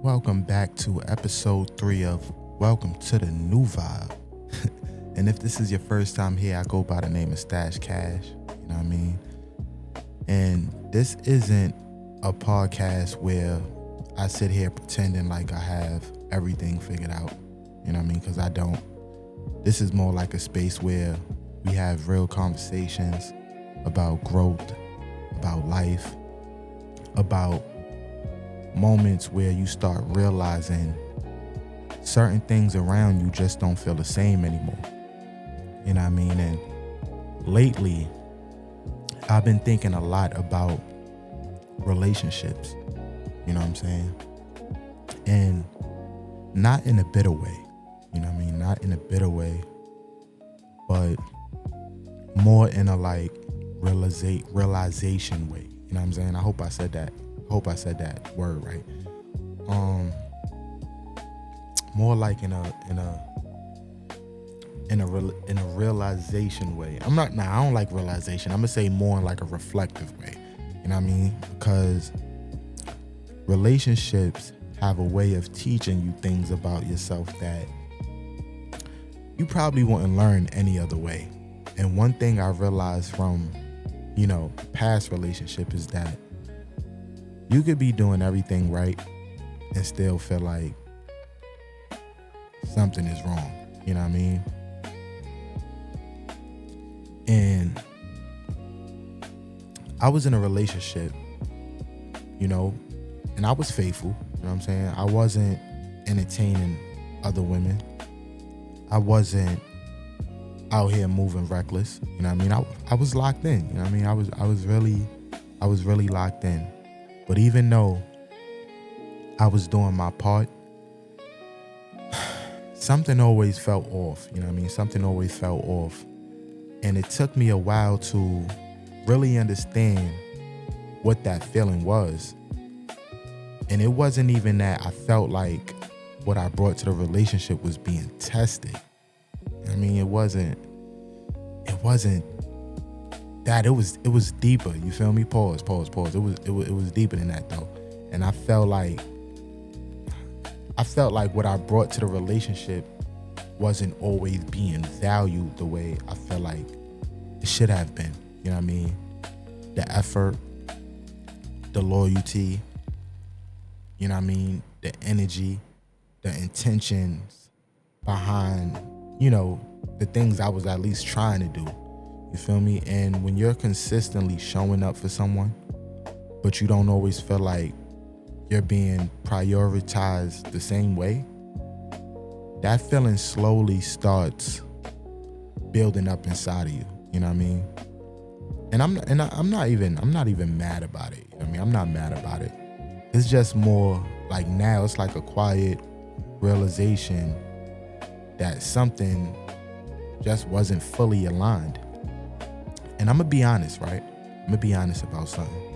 Welcome back to episode 3 of Welcome to the New Vibe. And if this is your first time here, I go by the name of Stash Cash. You know what I mean? And this isn't a podcast where I sit here pretending like I have everything figured out. You know what I mean? Because I don't. This is more like a space where we have real conversations about growth, about life, about moments where you start realizing certain things around you just don't feel the same anymore. You know what I mean? And lately, I've been thinking a lot about relationships. You know what I'm saying? And not in a bitter way. You know what I mean? Not in a bitter way, but more in a like realization way. You know what I'm saying? I hope I said that word right. More like in a realization way. I don't like realization. I'm gonna say more in like a reflective way. You know what I mean? Because relationships have a way of teaching you things about yourself that you probably wouldn't learn any other way. And one thing I realized from, past relationship is that you could be doing everything right and still feel like something is wrong. You know what I mean? And I was in a relationship, and I was faithful. You know what I'm saying? I wasn't entertaining other women. I wasn't out here moving reckless. You know what I mean? I was locked in. You know what I mean? I was really locked in. But even though I was doing my part, something always felt off. You know what I mean? Something always felt off. And it took me a while to really understand what that feeling was. And it wasn't even that I felt like what I brought to the relationship was being tested. I mean, it wasn't that. It was deeper. You feel me? Pause. It was deeper than that though. And I felt like what I brought to the relationship wasn't always being valued the way I felt like it should have been. You know what I mean? The effort, the loyalty, you know what I mean? The energy, the intentions behind, the things I was at least trying to do. You feel me? And when you're consistently showing up for someone, but you don't always feel like you're being prioritized the same way, that feeling slowly starts building up inside of you. You know what I mean? And I'm not even mad about it. You know what I mean? I'm not mad about it. It's just more like now it's like a quiet realization that something just wasn't fully aligned. And I'm gonna be honest, right? I'm gonna be honest about something.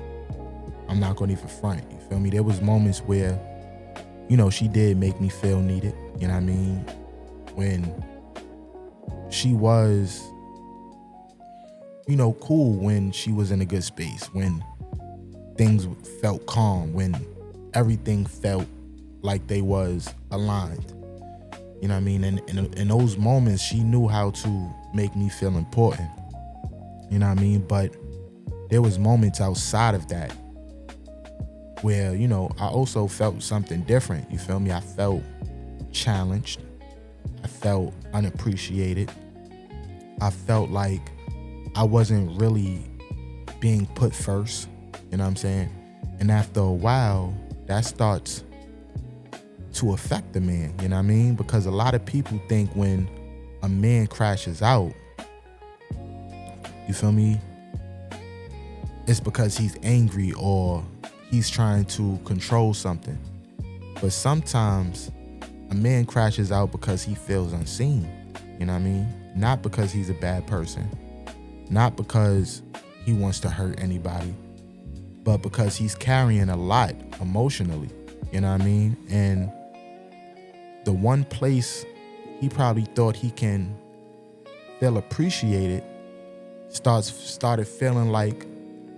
I'm not gonna even front. You feel me? There was moments where, she did make me feel needed. You know what I mean? When she was, cool, when she was in a good space, when things felt calm, when everything felt like they was aligned. You know what I mean? And in those moments, she knew how to make me feel important. You know what I mean? But there was moments outside of that where, I also felt something different. You feel me? I felt challenged. I felt unappreciated. I felt like I wasn't really being put first. You know what I'm saying? And after a while, that starts to affect the man. You know what I mean? Because a lot of people think when a man crashes out, you feel me, it's because he's angry or he's trying to control something. But sometimes a man crashes out because he feels unseen. You know what I mean? Not because he's a bad person. Not because he wants to hurt anybody. But because he's carrying a lot emotionally. You know what I mean? And the one place he probably thought he can feel appreciated started feeling like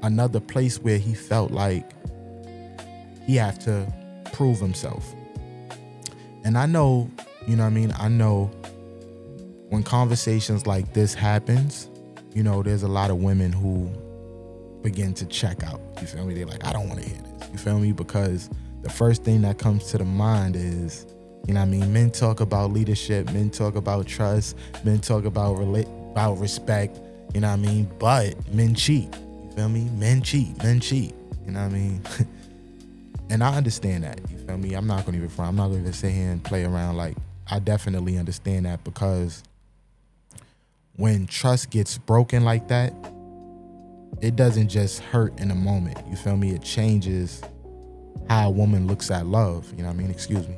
another place where he felt like he had to prove himself. And I know, I know when conversations like this happens, there's a lot of women who begin to check out. You feel me? They're like, I don't want to hear this. You feel me? Because the first thing that comes to the mind is, men talk about leadership, men talk about trust, men talk about respect, but men cheat. You feel me? Men cheat. And I understand that. You feel me? I'm not going to even front. I'm not going to sit here and play around. Like, I definitely understand that, because when trust gets broken like that, it doesn't just hurt in a moment. You feel me? It changes how a woman looks at love. Excuse me.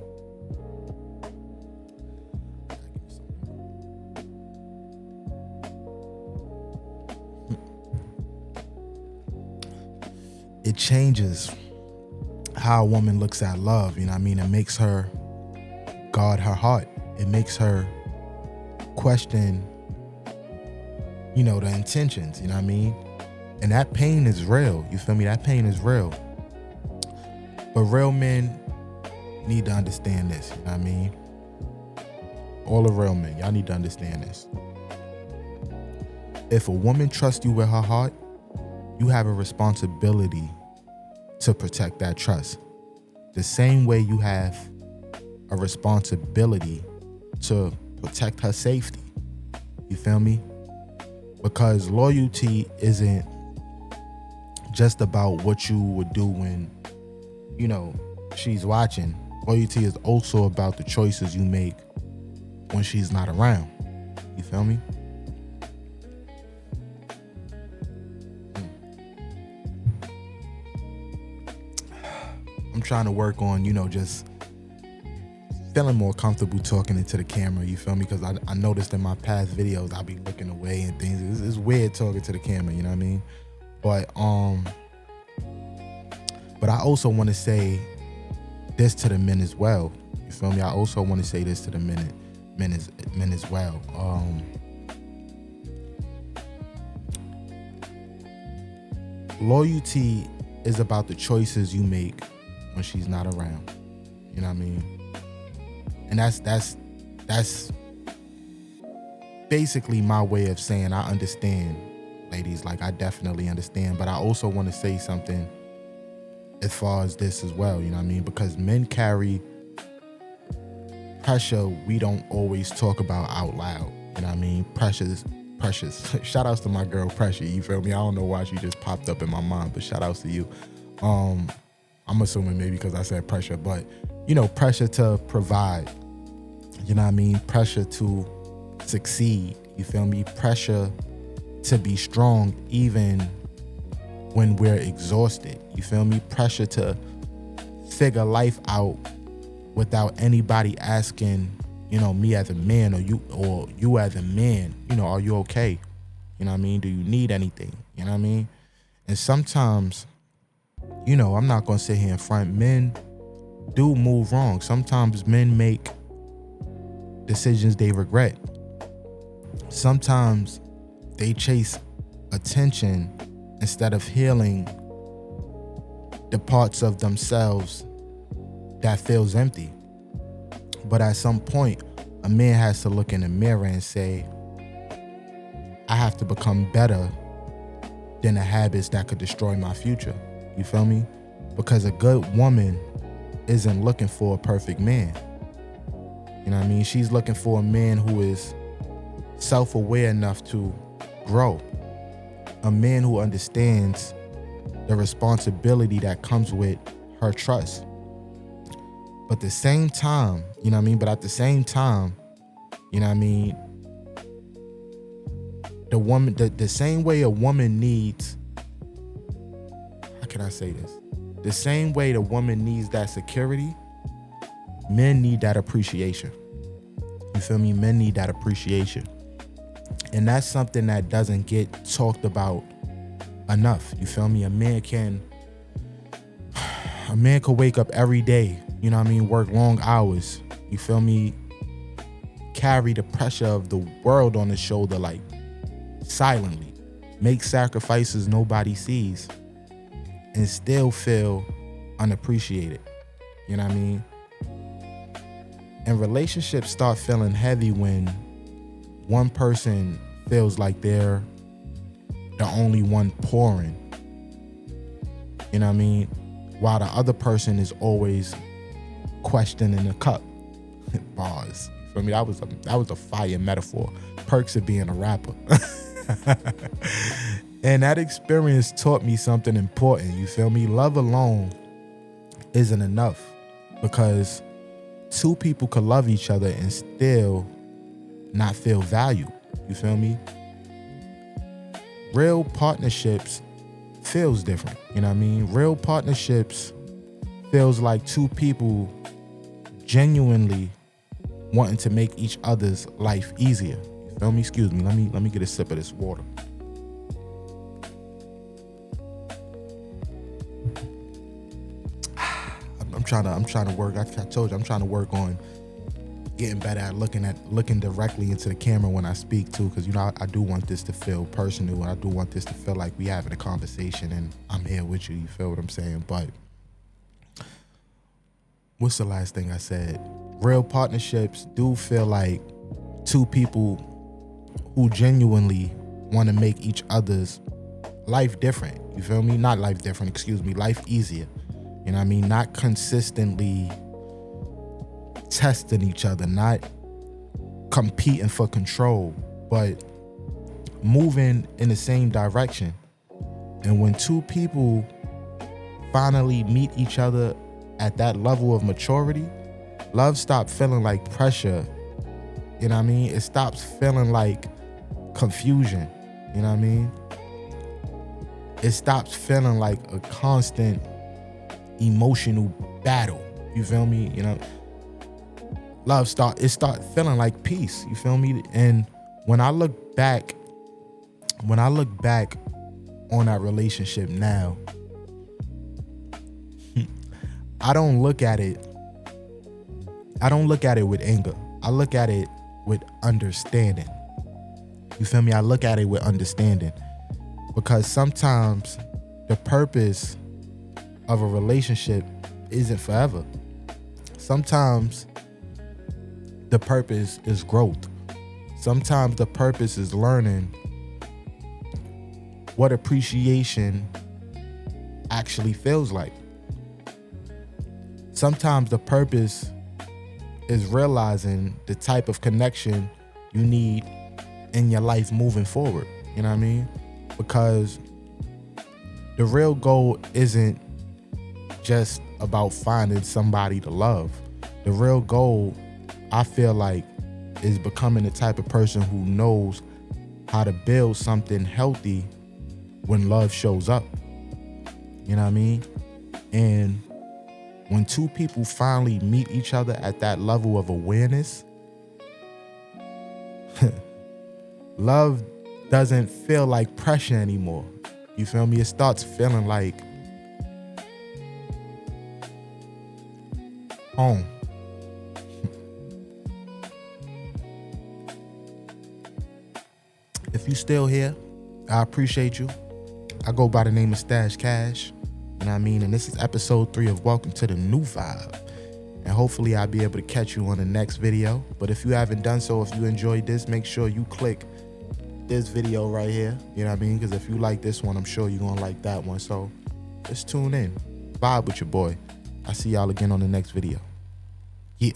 It changes how a woman looks at love. It makes her guard her heart. It makes her question, the intentions, And that pain is real. You feel me? That pain is real. But real men need to understand this. All the real men, y'all need to understand this. If a woman trusts you with her heart, you have a responsibility to protect that trust. The same way you have a responsibility to protect her safety. You feel me? Because loyalty isn't just about what you would do when, she's watching. Loyalty is also about the choices you make when she's not around. You feel me? I'm trying to work on, just feeling more comfortable talking into the camera. You feel me? Because I noticed in my past videos, I'll be looking away and things. It's weird talking to the camera, you know what I mean? But I also want to say this to the men as well. You feel me? I also want to say this to the men as well. Loyalty is about the choices you make when she's not around. You know what I mean? And that's basically my way of saying I understand, ladies. Like, I definitely understand. But I also want to say something as far as this as well, you know what I mean? Because men carry pressure we don't always talk about out loud. You know what I mean? Precious. Shout outs to my girl Pressure, you feel me? I don't know why she just popped up in my mind, but shout outs to you. I'm assuming maybe because I said pressure, but pressure to provide. You know what I mean? Pressure to succeed. You feel me? Pressure to be strong even when we're exhausted. You feel me? Pressure to figure life out without anybody asking, me as a man or you as a man, are you okay? You know what I mean? Do you need anything? You know what I mean? And sometimes, I'm not going to sit here in front. Men do move wrong. Sometimes men make decisions they regret. Sometimes they chase attention instead of healing the parts of themselves that feels empty. But at some point, a man has to look in the mirror and say, I have to become better than the habits that could destroy my future. You feel me? Because a good woman isn't looking for a perfect man. You know what I mean? She's looking for a man who is self-aware enough to grow. A man who understands the responsibility that comes with her trust. But at the same time, you know what I mean? But at the same time, you know what I mean? The woman, the same way a woman needs, how can I say this? The same way the woman needs that security, men need that appreciation. You feel me? Men need that appreciation. And that's something that doesn't get talked about enough. You feel me? A man could wake up every day, you know what I mean, work long hours, you feel me, carry the pressure of the world on his shoulder, like, silently, make sacrifices nobody sees, and still feel unappreciated. You know what I mean? And relationships start feeling heavy when one person feels like they're the only one pouring. You know what I mean? While the other person is always questioning the cup. Bars. For me, that was a fire metaphor. Perks of being a rapper. And that experience taught me something important. You feel me? Love alone isn't enough, because two people could love each other and still not feel value. You feel me? Real partnerships feels different. You know what I mean? Real partnerships feels like two people genuinely wanting to make each other's life easier. You feel me? Excuse me. Let me get a sip of this water. I'm trying to work. I told you I'm trying to work on getting better at looking directly into the camera when I speak too, because I do want this to feel personal, and I do want this to feel like we having a conversation and I'm here with you. You feel what I'm saying? But what's the last thing I said? Real partnerships do feel like two people who genuinely want to make each other's life different. You feel me? Not life different, excuse me, life easier. You know what I mean? Not consistently testing each other, not competing for control, but moving in the same direction. And when two people finally meet each other at that level of maturity, love stops feeling like pressure. You know what I mean? It stops feeling like confusion. You know what I mean? It stops feeling like a constant emotional battle. You feel me? Love start feeling like peace. You feel me? And when I look back on that relationship now, I don't look at it with anger. I look at it with understanding. You feel me? I look at it with understanding, because sometimes the purpose of a relationship isn't forever. Sometimes the purpose is growth. Sometimes the purpose is learning what appreciation actually feels like. Sometimes the purpose is realizing the type of connection you need in your life moving forward. You know what I mean? Because the real goal isn't just about finding somebody to love. The real goal, I feel like, is becoming the type of person who knows how to build something healthy when love shows up. You know what I mean? And when two people finally meet each other at that level of awareness, love doesn't feel like pressure anymore. You feel me? It starts feeling like home. If you still here, I appreciate you. I go by the name of Stash Cash. You know what I mean? And this is episode 3 of Welcome to the New Vibe. And hopefully I'll be able to catch you on the next video. But if you haven't done so, if you enjoyed this, make sure you click this video right here. You know what I mean? Because if you like this one, I'm sure you're going to like that one. So just tune in. Vibe with your boy. I'll see y'all again on the next video. Yeah.